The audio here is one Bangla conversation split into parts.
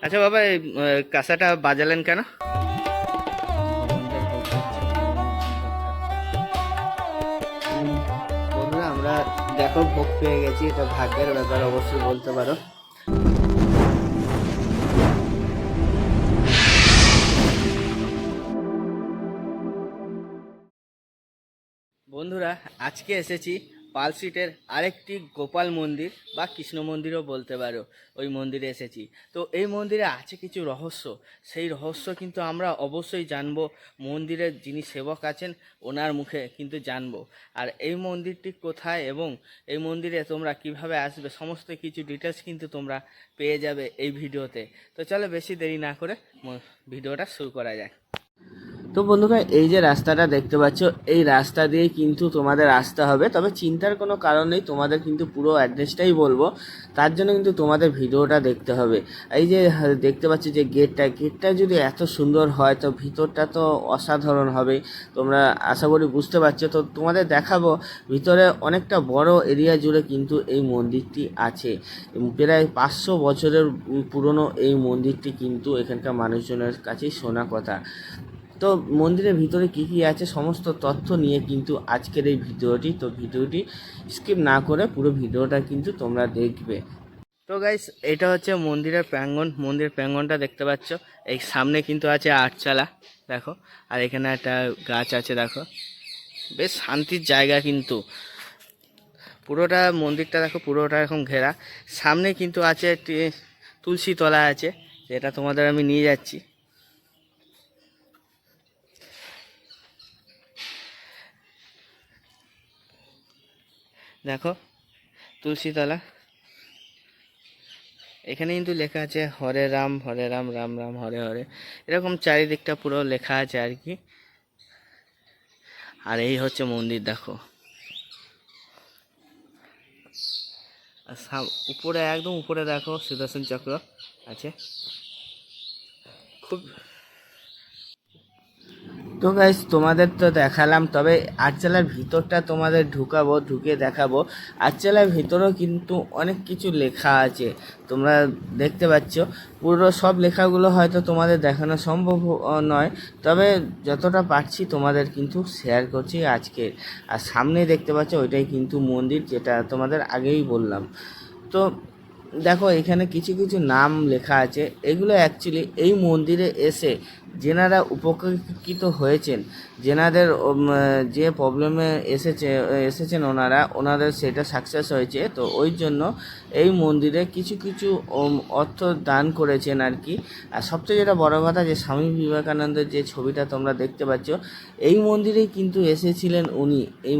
আচ্ছা বাবা, এই কাঁসাটা বাজালেন কেন? বন্ধুরা আমরা দেখো ভোগ পেয়ে গেছি, এটা ভাগ্যের ব্যাপার অবশ্যই বলতে পারো। বন্ধুরা আজকে এসেছি পাল স্ট্রিটের আরেকটি গোপাল মন্দির বা কৃষ্ণ মন্দিরও বলতে পারো, ওই মন্দিরে এসেছি। তো এই মন্দিরে আছে কিছু রহস্য, সেই রহস্য কিন্তু আমরা অবশ্যই জানবো, মন্দিরের যিনি সেবক আছেন ওনার মুখে কিন্তু জানবো। আর এই মন্দিরটি কোথায় এবং এই মন্দিরে তোমরা কিভাবে আসবে সমস্ত কিছু ডিটেলস কিন্তু তোমরা পেয়ে যাবে এই ভিডিওতে। তো চলো বেশি দেরি না করে ভিডিওটা শুরু করা যাক। তো বন্ধুরা এই যে রাস্তাটা দেখতে পাচ্ছ, এই রাস্তা দিয়ে কিন্তু তোমাদের আসতে হবে, তবে চিন্তার কোনো কারণ নেই, তোমাদের কিন্তু পুরো অ্যাড্রেসটাই বলবো, তার জন্য কিন্তু তোমাদের ভিডিওটা দেখতে হবে। এই যে দেখতে পাচ্ছ যে গেটটা যদি এত সুন্দর হয় তো ভিতরটা তো অসাধারণ হবে, তোমরা আশা করি বুঝতে পারছো। তো তোমাদের দেখাবো ভিতরে অনেকটা বড় এরিয়া জুড়ে কিন্তু এই মন্দিরটি আছে। প্রায় 500 বছরের পুরনো এই মন্দিরটি কিন্তু এখানকার মানুষজনের কাছেই শোনা কথা। তো মন্দিরের ভিতরে কি কি আছে সমস্ত তথ্য নিয়ে কিন্তু আজকের এই ভিডিওটি, তো ভিডিওটি স্কিপ না করে পুরো ভিডিওটা কিন্তু তোমরা দেখবে। তো গাইস এটা হচ্ছে মন্দিরের প্রাঙ্গণ, মন্দির প্রাঙ্গণটা দেখতে পাচ্ছ, এই সামনে কিন্তু আছে আটচালা দেখো, আর এখানে একটা গাছ আছে দেখো, বেশ শান্তির জায়গা কিন্তু। পুরোটা মন্দিরটা দেখো, পুরোটা এরকম ঘেরা, সামনে কিন্তু আছে একটি তুলসী তলা আছে, যেটা তোমাদের আমি নিয়ে যাচ্ছি। দেখো তুলসীতলা, এখানে কিন্তু লেখা আছে হরে রাম রাম রাম হরে হরে, এরকম চারিদিকটা পুরো লেখা আছে আর কি। আর এই হচ্ছে মন্দির দেখো, আর উপরে একদম উপরে দেখো সুদর্শন চক্র আছে। খুব তো গাইস তোমাদের তো দেখালাম, তবে আটচালার ভিতরটা তোমাদের ঢুকে দেখাবো। আটচালার ভিতরেও কিন্তু অনেক কিছু লেখা আছে, তোমরা দেখতে পাচ্ছ। পুরো সব লেখাগুলো হয়তো তোমাদের দেখানো সম্ভব নয়, তবে যতটা পারছি তোমাদের কিন্তু শেয়ার করছি আজকে। আর সামনে দেখতে পাচ্ছ ওইটাই কিন্তু মন্দির, যেটা তোমাদের আগেই বললাম। তো দেখো এখানে কিছু কিছু নাম লেখা আছে, এগুলো অ্যাকচুয়ালি এই মন্দিরে এসে যেনারা উপকৃত হয়েছেন, যেনাদের যে প্রবলেমে এসেছেন ওনাদের সেটা সাকসেস হয়েছে, তো ওই জন্য এই মন্দিরে কিছু কিছু অর্থ দান করেছেন আর কি। আর সবচেয়ে যেটা বড় কথা, যে স্বামী বিবেকানন্দের যে ছবিটা তোমরা দেখতে পাচ্ছ, এই মন্দিরেই কিন্তু এসেছিলেন উনি। এই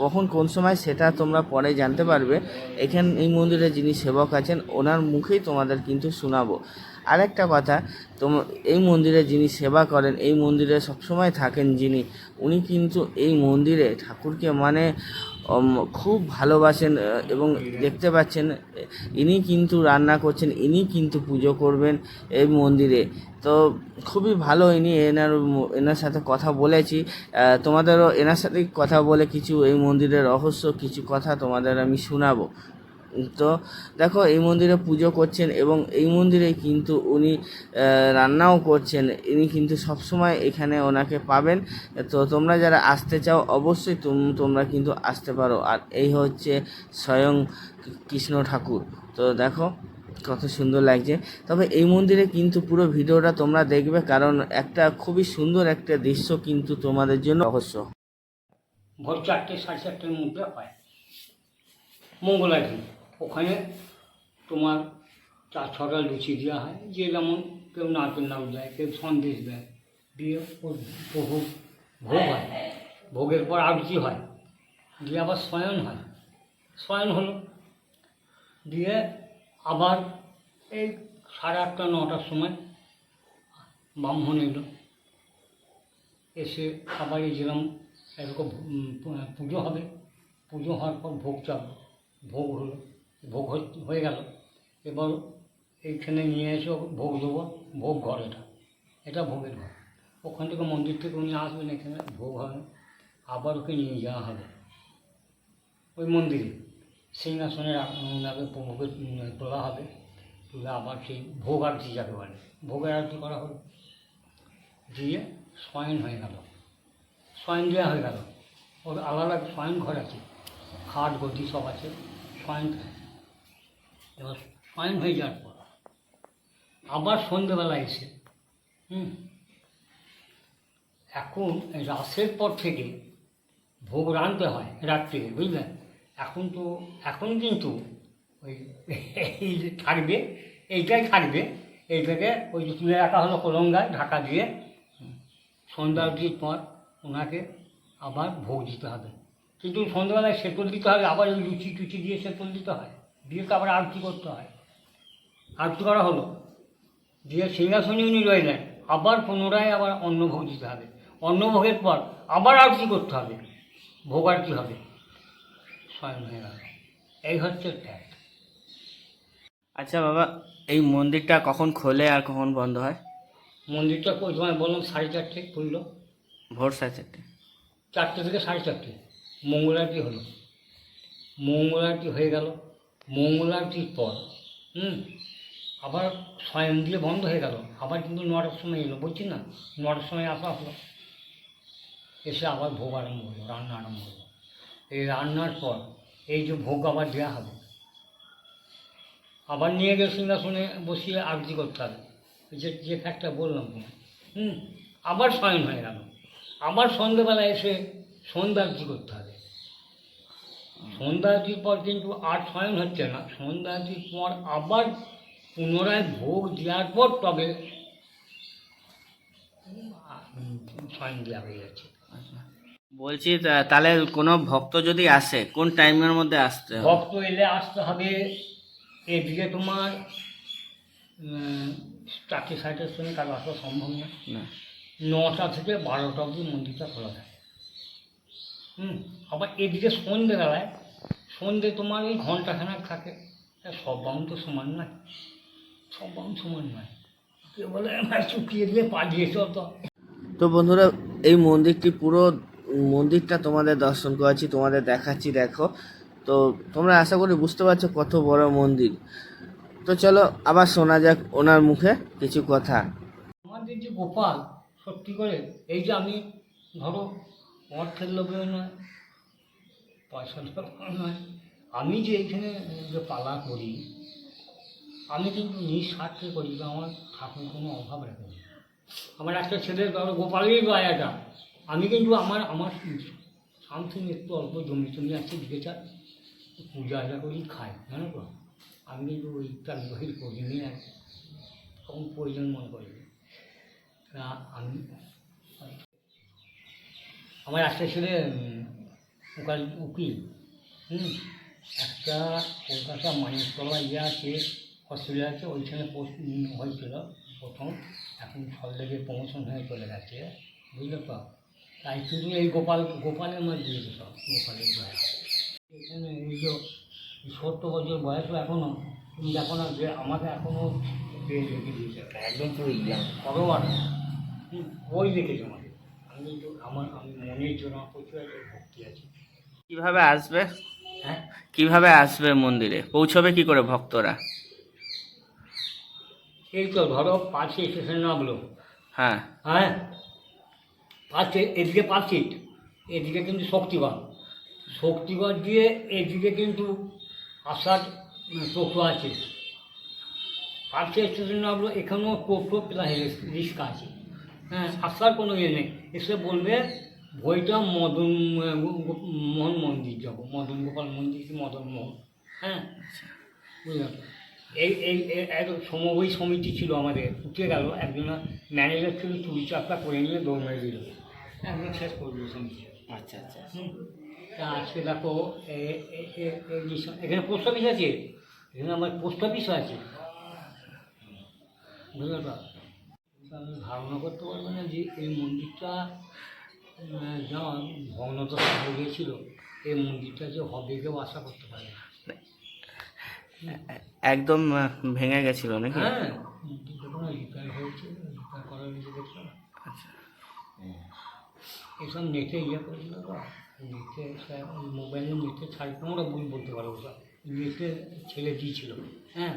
কখন কোন সময় সেটা তোমরা পরে জানতে পারবে, এই মন্দিরে যিনি সেবক আছেন ওনার মুখেই তোমাদের কিন্তু শোনাবো। আরেকটা কথা, এই মন্দিরে যিনি সেবা করেন, এই মন্দিরে সবসময় থাকেন যিনি, উনি কিন্তু এই মন্দিরে ঠাকুরকে মানে খুব ভালোবাসেন। এবং দেখতে পাচ্ছেন ইনি কিন্তু রান্না করছেন, ইনি কিন্তু পুজো করবেন এই মন্দিরে। তো খুবই ভালো, এনার সাথে কথা বলেছি, তোমাদেরও এনার সাথে কথা বলে কিছু এই মন্দিরের রহস্য কিছু কথা তোমাদের আমি শোনাবো। তো দেখো এই মন্দিরে পুজো করছেন এবং এই মন্দিরে কিন্তু উনি রান্নাও করছেন, ইনি কিন্তু সবসময় এখানে ওনাকে পাবেন। তো তোমরা যারা আসতে চাও অবশ্যই তোমরা কিন্তু আসতে পারো। আর এই হচ্ছে স্বয়ং কৃষ্ণ ঠাকুর, তো দেখো কত সুন্দর লাগছে। তবে এই মন্দিরে কিন্তু পুরো ভিডিওটা তোমরা দেখবে, কারণ একটা খুবই সুন্দর একটা দৃশ্য কিন্তু তোমাদের জন্য অবশ্য। ভোর 4টে 4:30টার মধ্যে হয় মঙ্গলার দিন। ওখানে তোমার 4-6টা লুচি দেওয়া হয়, যে যেমন কেউ নারকেল নাড়ু দেয়, কেউ সন্দেশ দেয়, দিয়ে প্রভু ভোগ হয়। ভোগের পর আরতি হয়, দিয়ে আবার শয়ন হয়। শয়ন হলো, দিয়ে আবার এই 8:30 9টার সময় ব্রাহ্মণ এলো, এসে আবার এই যেরকম এরকম পুজো হবে। পুজো হওয়ার পর ভোগ চাপবে, ভোগ হলো, ভোগ হয়ে গেল। এবার এইখানে নিয়ে এসে ভোগ দেবো, ভোগ ঘর এটা ভোগের ঘর। ওখান থেকে মন্দির থেকে উনি আসবেন, এখানে ভোগ হবে, আবার ওকে নিয়ে যাওয়া হবে ওই মন্দিরে, সিংহাসনে ওনাকে ভোগে তোলা হবে। তুলে আবার সেই ভোগ আরতি যাকে বলে ভোগের আরতি করা হলো, দিয়ে শয়ন হয়ে গেল, শয়ন দেওয়া হয়ে গেল। ওর আলাদা শয়ন ঘর আছে, খাট গদি সব আছে, শয়ন থাকে। এবার শয়ন হয়ে যাওয়ার পর আবার সন্ধ্যেবেলা এসে এখন রাসের পর থেকে ভোগ রাঁধতে হয় রাত্রে, বুঝলেন। এখন কিন্তু ওই এই যে থাকবে, এইটাই থাকবে, এইটাকে ওই যে তুলে রাখা হলো কলঙ্গায় ঢাকা দিয়ে। সন্ধ্যা অবধির পর ওনাকে আবার ভোগ দিতে হবে, কিন্তু সন্ধ্যাবেলায় সেতল দিতে হবে, আবার ওই লুচি টুচি দিয়ে সেতল দিতে হয়, দিয়ে তো আবার আরতি করতে হয়। আরতি করা হলো, দিয়ে সিংহাসনে উনি রইলেন, আবার পুনরায় আবার অন্নভোগ দিতে হবে, অন্নভোগের পর আবার আরতি করতে হবে, ভোগ আরতি হবে, স্বয়ং হয়ে গেল। এই হচ্ছে ট্যাগ। আচ্ছা বাবা, এই মন্দিরটা কখন খোলে আর কখন বন্ধ হয়? মন্দিরটা ওই সময় বললাম 4:30 খুলল, ভোর 4:30। 4টে থেকে 4:30 মঙ্গল আরতি হলো, মঙ্গল আরতি হয়ে গেল, মঙ্গল আরতির পর আবার স্বয়ং দিয়ে বন্ধ হয়ে গেল, আবার কিন্তু 9টার সময় এলো, বলছি না 9টার সময় আসা হলো, এসে আবার ভোগ আরম্ভ হলো, রান্না আরম্ভ হলো। এই রান্নার পর এই যে ভোগ আবার দেওয়া হবে, আবার নিয়ে গিয়ে সিংহাসনে বসিয়ে আরতি করতে হবে, যে ফ্যাক্টটা বললাম তোমায়। আবার শয়ন হয়ে গেল, আবার সন্ধ্যেবেলা এসে সন্ধ্যা আরতি করতে হবে। সন্ধ্যা আরতির পর কিন্তু আর শয়ন হচ্ছে না, সন্ধ্যা আরতির পর আবার পুনরায় ভোগ দেওয়ার পর তবে শয়ন দেওয়া হয়ে যাচ্ছে। বলছি তাহলে কোনো ভক্ত যদি আসে কোন টাইমের মধ্যে আসতে হবে? ভক্ত এলে আসতে হবে এদিকে তোমার 4:30-4:30 সময়, কারো আসা সম্ভব না। না। 9টা থেকে 12টা অবধি মন্দিরটা খোলা থাকে। আবার এদিকে সন্ধ্যেবেলায়, সন্ধ্যে তোমার ওই ঘন্টাখানেক থাকে। সব বাউন তো সমান নয়, সব বাউন সমান নয়, কেউ বলে আমার চুকিয়ে দিয়ে পা দিয়েছ তো। তো বন্ধুরা, এই মন্দিরটি পুরো মন্দিরটা তোমাদের দর্শন করাচ্ছি, তোমাদের দেখাচ্ছি, দেখো। তো তোমরা আশা করি বুঝতে পারছো কত বড় মন্দির। তো চলো আবার শোনা যাক ওনার মুখে কিছু কথা। আমাদের যে গোপাল, সত্যি করে এই যে আমি ধরো অর্থের লোভেও নয়, পয়সার লোভেও নয়, আমি যে এইখানে যে পালা করি, আমি কিন্তু নিঃস্বার্থে করি, বা আমার ঠাকুর কোনো অভাব রাখে না। আমার একটা ছেলের ধরো গোপালেরই বায়াটা, আমি কিন্তু আমার সামথিং একটু অল্প জমি টমি আছে, দিকে চাই পূজা আজা করি, খাই, জানো তো। আমি কিন্তু ওই তার বহির করি নিয়ে আর তখন প্রয়োজন মনে করি। আমি আমার একটা ছেলে উকিল, একটা কলকাতা মানিকতলা আছে, হসপিটাল আছে, ওইখানে পোস্ট হয়েছিল প্রথম, এখন সল্লেগে প্রমোশন হয়ে চলে গেছে, বুঝলে তো। তাই শুধু এই গোপালের আমার দিয়েছে, সব গোপালের বয়স। এখানে এই যে 70 বছর বয়সও এখনও, তুমি দেখো না যে আমাকে এখনও রেখে দিয়েছে, একদম পুরো ইয়াং ভগবান, ওই রেখেছে আমাকে। আমি মনের জন্য প্রচুর একটা ভক্তি আছে। কিভাবে আসবে, হ্যাঁ, কিভাবে আসবে মন্দিরে, পৌঁছবে কি করে ভক্তরা? এই তো ধরো 5 স্টেশন নামলো, হ্যাঁ। হ্যাঁ, এদিকে 5 সিট, এদিকে কিন্তু শক্তিগড় দিয়ে এদিকে কিন্তু আসার টোটো আছে। 5 স্টেশন নামলো, এখানেও টোটো প্লাস রিক্সা আছে। হ্যাঁ, আসার কোনো ইয়ে নেই, এসে বলবে বইটা মোহন মন্দির যাবো, মদন গোপাল মন্দির কি মদন মোহন। হ্যাঁ, বুঝলাম। এক সমবয় সমিতি ছিল আমাদের, উঠে গেল, একজন ম্যানেজার ছিল, চুরি চাপটা করে নিয়ে দৌড় মেরে দিল, একদম শেষ করে দিল সমিতি। আচ্ছা আচ্ছা। তা আজকে দেখো এখানে পোস্ট অফিস আছে, এখানে আমার পোস্ট অফিসও আছে, বুঝলে তো। আমি ধারণা করতে পারবো না যে এই মন্দিরটা যেমন ভগ্নদশা হয়ে গিয়েছিল, এই মন্দিরটা যে হবে কেউ আশা করতে পারে না। একদম ভেঙে গেছিল নাকি? হ্যাঁ, দেখো না রিপেয়ার হয়েছে, রিপেয়ার করার নিচে দেখছো না। আচ্ছা। এসব নেটে ইয়ে করেছিল তো, নেটে মোবাইলে নেটে ছাড়, তোমরা বলতে পারো, ওটা নেটে ছেলে দিয়েছিল। হ্যাঁ,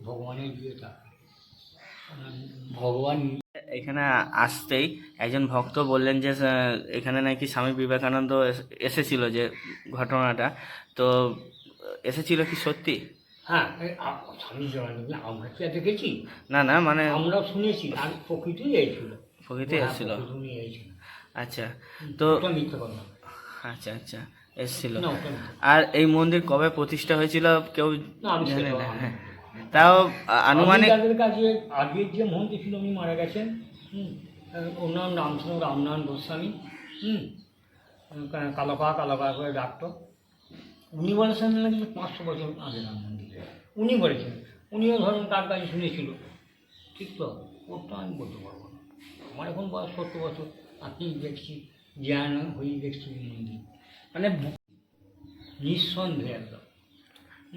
ভগবানের বিয়েটা ভগবান এখানে আসতেই একজন ভক্ত বললেন যে এখানে নাকি স্বামী বিবেকানন্দ এসেছিল, যে ঘটনাটা তো এসেছিল কি সত্যি? হ্যাঁ স্বামী বিবেকানন্দ আমরা কি আর দেখেছি, না না, মানে আমরা শুনেছি, আর প্রকৃতি এইছিল, প্রকৃতি এসেছিল। প্রকৃতি এইছিল, আচ্ছা, তো ওটা মিথ্যে কথা না। আচ্ছা আচ্ছা, এসেছিল। না, ওটা মিথ্যে। আর এই মন্দির কবে প্রতিষ্ঠা হয়েছিল কেউ না, আমি জানে সেটাও না? আমি- হ্যাঁ, তাও আনুমানিক। আমি তাদের কাছে আগের যে মন্ত্রী ছিল উনি মারা গেছেন। ওনার নাম ছিল রামনারায়ণ গোস্বামী। কালাকা করে ডাকতো। উনি বলেছেন নাকি 500 বছর আগে রাম মন্দির, উনি বলেছেন। উনিও ধরুন তার কাছে শুনেছিল, ঠিক তো? ওটা আমি বলতে পারবো না। আমার এখন বয়স 70 বছর, আপনি দেখছি জ্ঞান হয়ে দেখছি মন্দির, মানে নিঃসন্দেহে একদম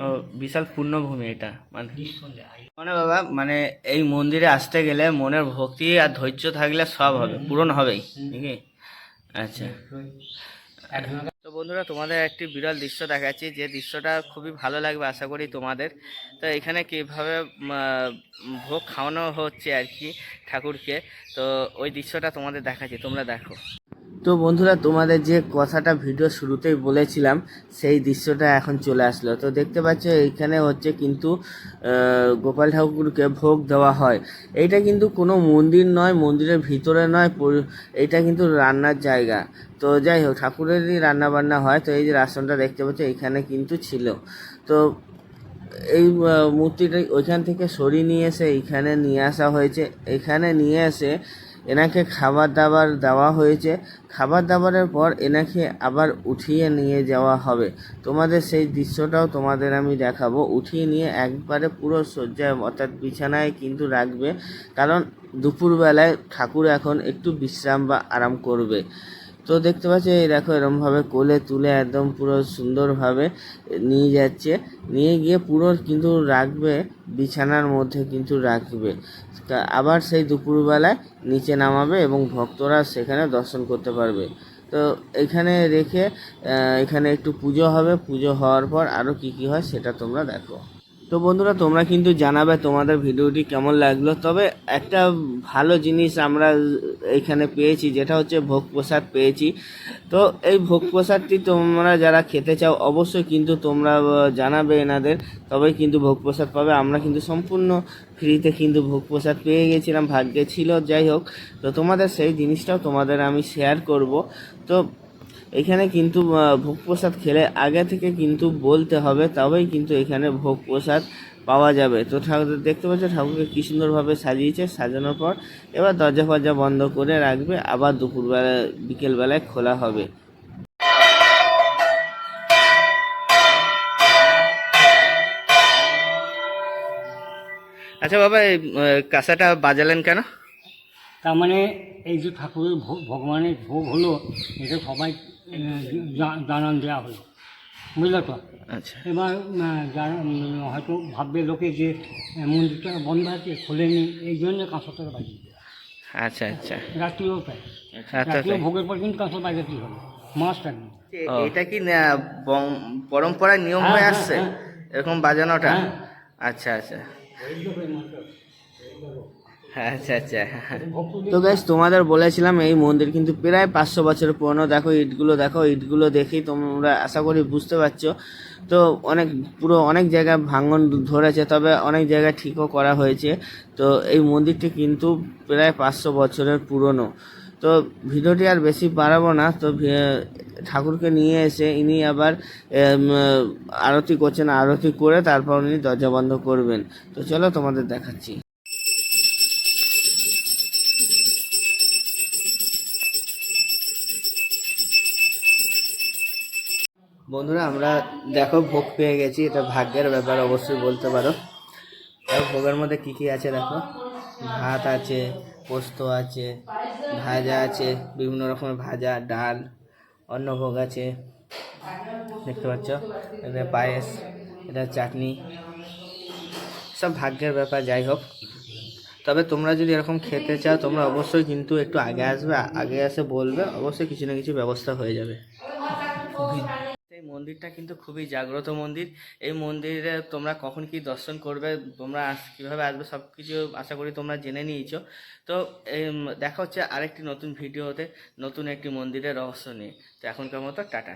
ও, বিশাল পূর্ণভূমি এটা, মানে নিঃসন্দেহে। মানে বাবা, মানে এই মন্দিরে আসতে গেলে মনের ভক্তি আর ধৈর্য থাকলে সব হবে, পূরণ হবেই নাকি? আচ্ছা, একজন তো বন্ধুরা তোমাদের একটি বিরল দৃশ্য দেখাচ্ছি, যে দৃশ্যটা খুবই ভালো লাগবে আশা করি তোমাদের। তো এখানে কীভাবে ভোগ খাওয়ানো হচ্ছে আর কি ঠাকুরকে, তো ওই দৃশ্যটা তোমাদের দেখাচ্ছি, তোমরা দেখো। তো বন্ধুরা তোমাদের যে কথাটা ভিডিও শুরুতেই বলেছিলাম, সেই দৃশ্যটা এখন চলে আসলো। তো দেখতে পাচ্ছ এইখানে হচ্ছে কিন্তু গোপাল ঠাকুরকে ভোগ দেওয়া হয়। এইটা কিন্তু কোনো মন্দির নয়, মন্দিরের ভিতরে নয়, এইটা কিন্তু রান্নার জায়গা। তো যাই হোক, ঠাকুরেরই রান্না বান্না হয়। তো এই যে রাসনটা দেখতে পাচ্ছ এইখানে কিন্তু ছিল। তো এই মূর্তিটা ওইখান থেকে সরিয়ে নিয়ে এসে এইখানে নিয়ে আসা হয়েছে। এখানে নিয়ে এসে এনাকে খাবার দাবার দেওয়া হয়েছে। খাবার দাবারের পর এনাকে আবার উঠিয়ে নিয়ে যাওয়া হবে। তোমাদের সেই দৃশ্যটাও তোমাদের আমি দেখাবো। উঠিয়ে নিয়ে একবারে পুরো শয্যায় অর্থাৎ বিছানায় কিন্তু রাখবে, কারণ দুপুরবেলায় ঠাকুর এখন একটু বিশ্রাম বা আরাম করবে। তো দেখতে পাচ্ছি এই দেখো এরমভাবে কোলে তুলে একদম পুরো সুন্দরভাবে নিয়ে যাচ্ছে। নিয়ে গিয়ে পুরো কিন্তু রাখবে, বিছানার মধ্যে কিন্তু রাখবে। আবার সেই দুপুরবেলায় নিচে নামাবে এবং ভক্তরা সেখানে দর্শন করতে পারবে। তো এখানে রেখে এখানে একটু পুজো হবে। পুজো হওয়ার পর আরও কী কী হয় সেটা তোমরা দেখো। তো বন্ধুরা তোমরা কিন্তু জানাবে তোমাদের ভিডিওটি কেমন লাগলো। তবে একটা ভালো জিনিস আমরা এখানে পেয়েছি, যেটা হচ্ছে ভোগ প্রসাদ পেয়েছি। তো এই ভোগ প্রসাদটি তোমরা যারা খেতে চাও অবশ্যই কিন্তু তোমরা জানাবে এনাদের, তবেই কিন্তু ভোগ প্রসাদ পাবে। আমরা কিন্তু সম্পূর্ণ ফ্রিতে কিন্তু ভোগ প্রসাদ পেয়ে গেছিলাম, ভাগ্যে ছিল। যাই হোক, তো তোমাদের সেই জিনিসটাও তোমাদের আমি শেয়ার করব। তো এখানে কিন্তু ভোগ প্রসাদ খেলে আগে থেকে কিন্তু বলতে হবে, তবেই কিন্তু এখানে ভোগ প্রসাদ পাওয়া যাবে। তো ঠাকুর দেখতে পাচ্ছ ঠাকুরকে কী সুন্দরভাবে সাজিয়েছে। সাজানোর পর এবার দরজা ফরজা বন্ধ করে রাখবে, আবার দুপুরবেলা বিকেলবেলায় খোলা হবে। আচ্ছা বাবা, এই কাঁসাটা বাজালেন কেন? তার মানে এই যে ঠাকুরের ভোগ, ভগবানের ভোগ হলো, এটা সবাই জানান দেওয়া হলো, বুঝলে তো? আচ্ছা এবার যারা হয়তো ভাববে লোকে যে মন্দিরটা বন্ধ আছে, খোলেনি, এই জন্য কাঁসাটা বাজিয়ে দেওয়া। আচ্ছা আচ্ছা রাত্রিও তাই, আচ্ছা রাত্রিও তাই। ভোগের পর কিন্তু কাঁসা বাজাতেই হবে, মাস্ট একদম। এটা কি পরম্পরায় নিয়ম হ্যাঁ, হয়ে হ্যাঁ, আসছে হ্যাঁ। এরকম বাজানোটা? হ্যাঁ। আচ্ছা আচ্ছা আচ্ছা আচ্ছা। ভক্তদের তো গাইস তোমাদের বলেছিলাম এই মন্দির কিন্তু প্রায় 500 বছরের পুরনো। দেখো ইটগুলো, দেখো ইটগুলো দেখেই তোমরা আশা করি বুঝতে পারছো। তো পুরো অনেক জায়গায় ভাঙন ধরেছে, তবে অনেক জায়গায় ঠিকও করা হয়েছে। তো এই মন্দিরটি কিন্তু প্রায় 500 বছরের পুরনো। তো ভিডিওটি আর বেশি বাড়াবো না। তো ঠাকুরকে নিয়ে এসে ইনি আবার আরতি করছেন, আরতি করে তারপর উনি দরজা বন্ধ করবেন। তো চলো তোমাদের দেখাচ্ছি। বন্ধুরা আমরা দেখো ভোগ পেয়ে গেছি, এটা ভাগ্যের ব্যাপার অবশ্যই বলতে পারো। আর ভোগের মধ্যে কী কী আছে দেখো, ভাত আছে, পোস্ত আছে, ভাজা আছে, বিভিন্ন রকমের ভাজা, ডাল, অন্নভোগ আছে, দেখতে পাচ্ছ, এটা পায়েস, এটা চাটনি, সব ভাগ্যের ব্যাপার। যাই হোক, তবে তোমরা যদি এরকম খেতে চাও তোমরা অবশ্যই কিন্তু একটু আগে আসবে, আগে এসে বলবে, অবশ্যই কিছু না কিছু ব্যবস্থা হয়ে যাবে। এই মন্দিরটা কিন্তু খুবই জাগ্রত মন্দির। এই মন্দিরে তোমরা কখন কি দর্শন করবে, তোমরা কীভাবে আসবে, সব কিছু আশা করি তোমরা জেনে নিয়েছো। তো দেখা হচ্ছে আরেকটি নতুন ভিডিওতে নতুন একটি মন্দিরের রহস্য নিয়ে। তো এখনকার মতো টাটা।